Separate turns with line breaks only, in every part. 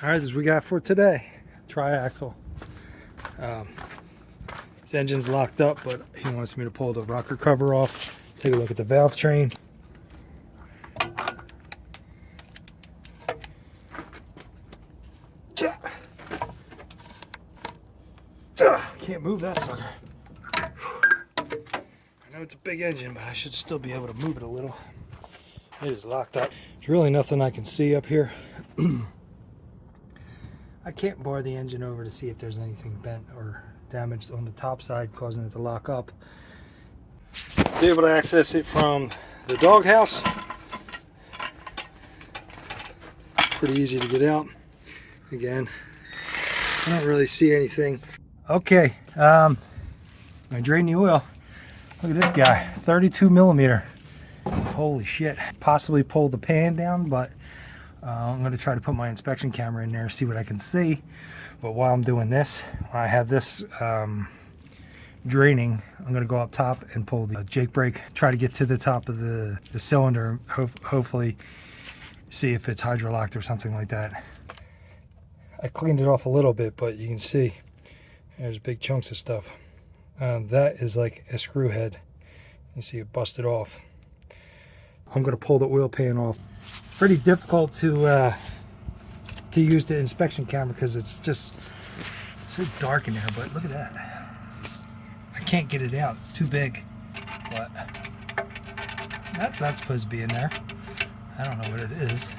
All right, this is what we got for today. Triaxle. This engine's locked up, but he wants me to pull the rocker cover off. Take a look at the valve train. Can't move that sucker. I know it's a big engine, but I should still be able to move it a little. It is locked up. There's really nothing I can see up here. I can't bar the engine over to see if there's anything bent or damaged on the top side causing it to lock up. Be able to access it from the doghouse. Pretty easy to get out. Again, I don't really see anything. Okay, I drained the oil. Look at this guy, 32 millimeter. Holy shit. Possibly pull the pan down, but I'm going to try to put my inspection camera in there, see what I can see. But while I'm doing this, I have this draining. I'm going to go up top and pull the Jake brake, try to get to the top of the cylinder, hopefully see if it's hydrolocked or something like that. I cleaned it off a little bit, but you can see there's big chunks of stuff. That is like a screw head. You see it busted off. I'm going to pull the oil pan off. Pretty difficult to use the inspection camera because it's just so dark in there, but look at that. I can't get it out, it's too big. But that's not supposed to be in there. I don't know what it is.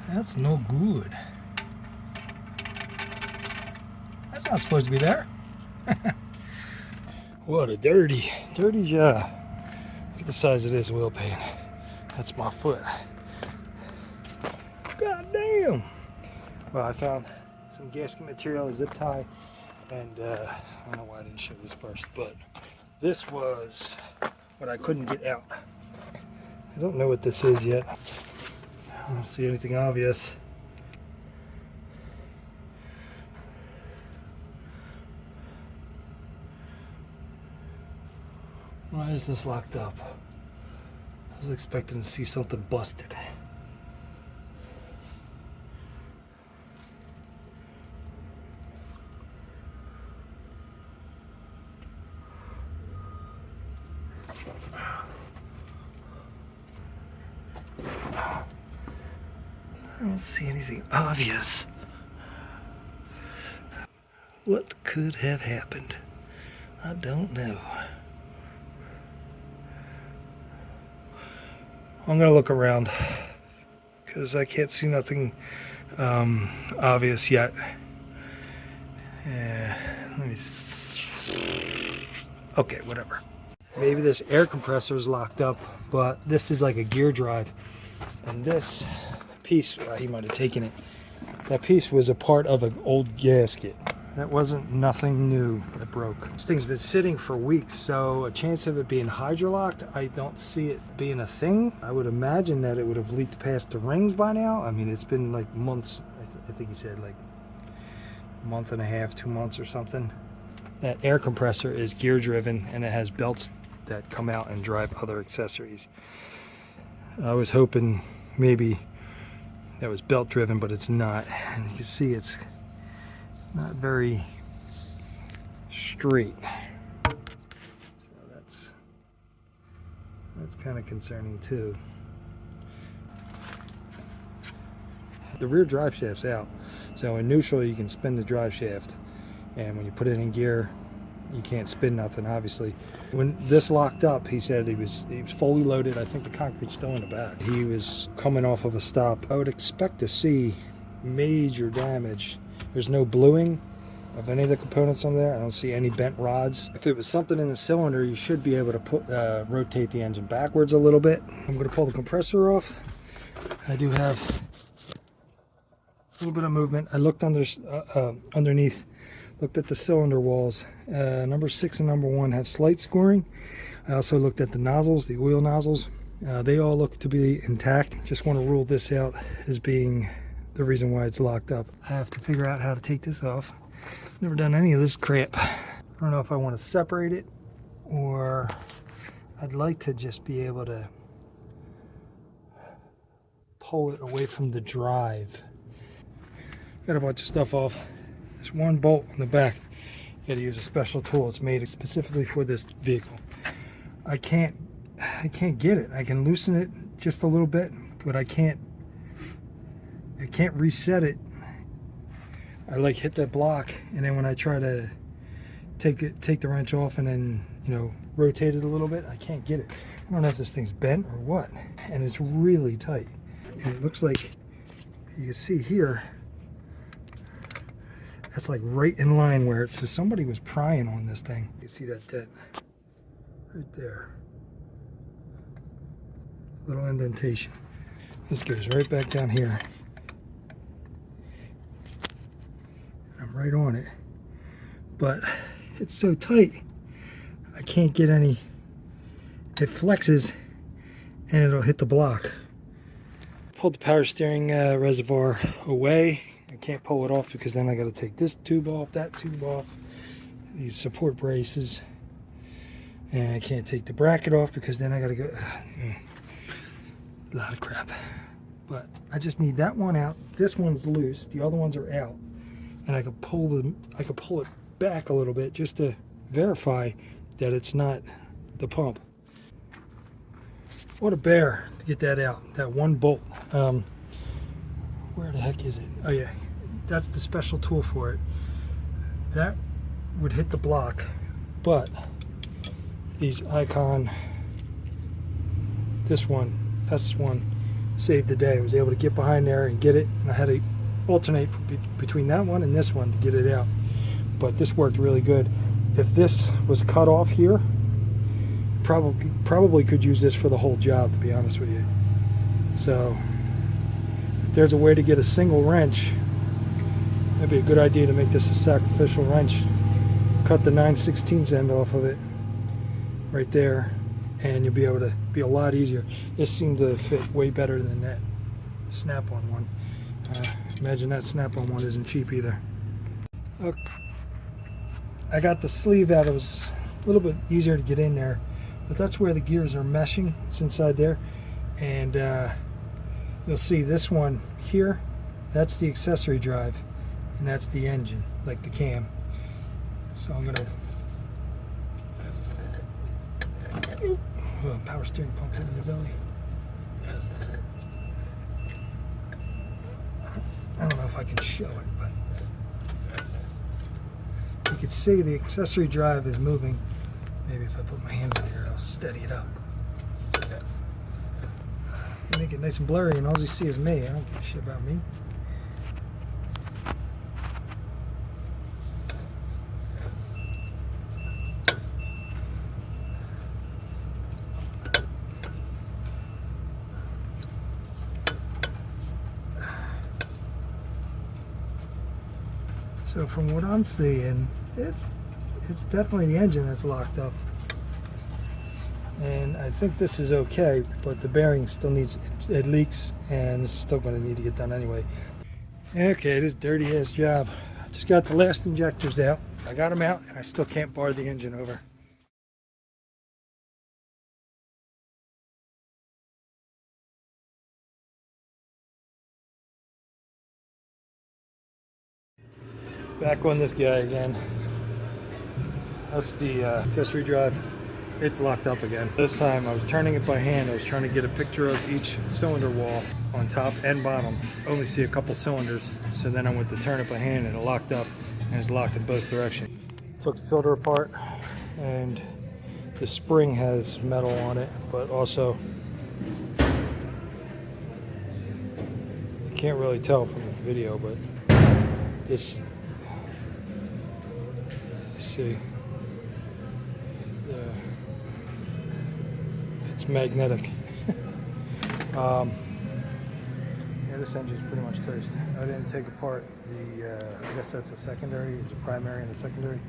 That's no good. That's not supposed to be there. What a dirty job. Look at the size of this wheel pan. That's my foot. God damn. Well, I found some gasket material, a zip tie, and I don't know why I didn't show this first, but this was what I couldn't get out. I don't know what this is yet. I don't see anything obvious. Why is this locked up? I was expecting to see something busted. I don't see anything obvious. What could have happened? I don't know. I'm gonna look around because I can't see nothing obvious yet. Let me okay, whatever. Maybe this air compressor is locked up, but this is like a gear drive, and this piece, he might have taken it. That piece was a part of an old gasket. That wasn't nothing new that broke. This thing's been sitting for weeks, so a chance of it being hydrolocked, I don't see it being a thing. I would imagine that it would have leaked past the rings by now. I mean, it's been like months. I think he said like a month and a half, 2 months or something. That air compressor is gear driven, and it has belts that come out and drive other accessories. I was hoping maybe that was belt driven, but it's not. And you can see it's not very straight. So that's kind of concerning too. The rear drive shaft's out. So in neutral you can spin the drive shaft, and when you put it in gear you can't spin nothing, obviously. When this locked up, he said he was fully loaded. I think the concrete's still in the back. He was coming off of a stop. I would expect to see major damage. There's no bluing of any of the components on there. I don't see any bent rods. If it was something in the cylinder, you should be able to rotate the engine backwards a little bit. I'm going to pull the compressor off. I do have a little bit of movement. I looked underneath. Looked at the cylinder walls. Number 6 and number 1 have slight scoring. I also looked at the nozzles, the oil nozzles. They all look to be intact. Just want to rule this out as being the reason why it's locked up. I have to figure out how to take this off. Never done any of this crap. I don't know if I want to separate it, or I'd like to just be able to pull it away from the drive. Got a bunch of stuff off. There's one bolt in the back. You gotta use a special tool. It's made specifically for this vehicle. I can't get it. I can loosen it just a little bit, but I can't reset it. I like hit that block, and then when I try to take the wrench off and then, you know, rotate it a little bit, I can't get it. I don't know if this thing's bent or what, and it's really tight. And it looks like, you can see here, that's like right in line where it says somebody was prying on this thing. You see that dent right there, little indentation. This goes right back down here. I'm right on it, but it's so tight I can't get any. It flexes and it'll hit the block. Pulled the power steering reservoir away. I can't pull it off because then I got to take this tube off, that tube off, these support braces, and I can't take the bracket off because then I got to go. A lot of crap. But I just need that one out. This one's loose. The other ones are out, and I could pull it back a little bit just to verify that it's not the pump. What a bear to get that out. That one bolt. Where the heck is it? Oh yeah, that's the special tool for it. That would hit the block, but these Icon, this one, S1, saved the day. I was able to get behind there and get it, and I had to alternate between that one and this one to get it out. But this worked really good. If this was cut off here, probably could use this for the whole job, to be honest with you. So if there's a way to get a single wrench, that'd be a good idea to make this a sacrificial wrench. Cut the 9/16 end off of it right there, and you'll be able to be a lot easier. This seemed to fit way better than that snap-on one. Imagine that snap-on one isn't cheap either. Okay. I got the sleeve out. It was a little bit easier to get in there, but that's where the gears are meshing. It's inside there, and you'll see this one here, that's the accessory drive, and that's the engine, like the cam. So I'm gonna power steering pump in the belly. I don't know if I can show it, but you can see the accessory drive is moving. Maybe if I put my hand in here, I'll steady it up. Make it nice and blurry, and all you see is me. I don't give a shit about me. So from what I'm seeing, it's definitely the engine that's locked up. And I think this is okay, but the bearing still needs, it leaks, and it's still going to need to get done anyway. Okay, this dirty ass job. I just got the last injectors out. I got them out, and I still can't bar the engine over. Back on this guy again. That's the accessory drive. It's locked up again. This time I was turning it by hand. I was trying to get a picture of each cylinder wall on top and bottom. Only see a couple cylinders. So then I went to turn it by hand, and it locked up, and it's locked in both directions. Took the filter apart, and the spring has metal on it, but also you can't really tell from the video, but this, see, it's magnetic. Yeah, this engine's pretty much toast. I didn't take apart the, I guess that's a secondary, it's a primary and a secondary.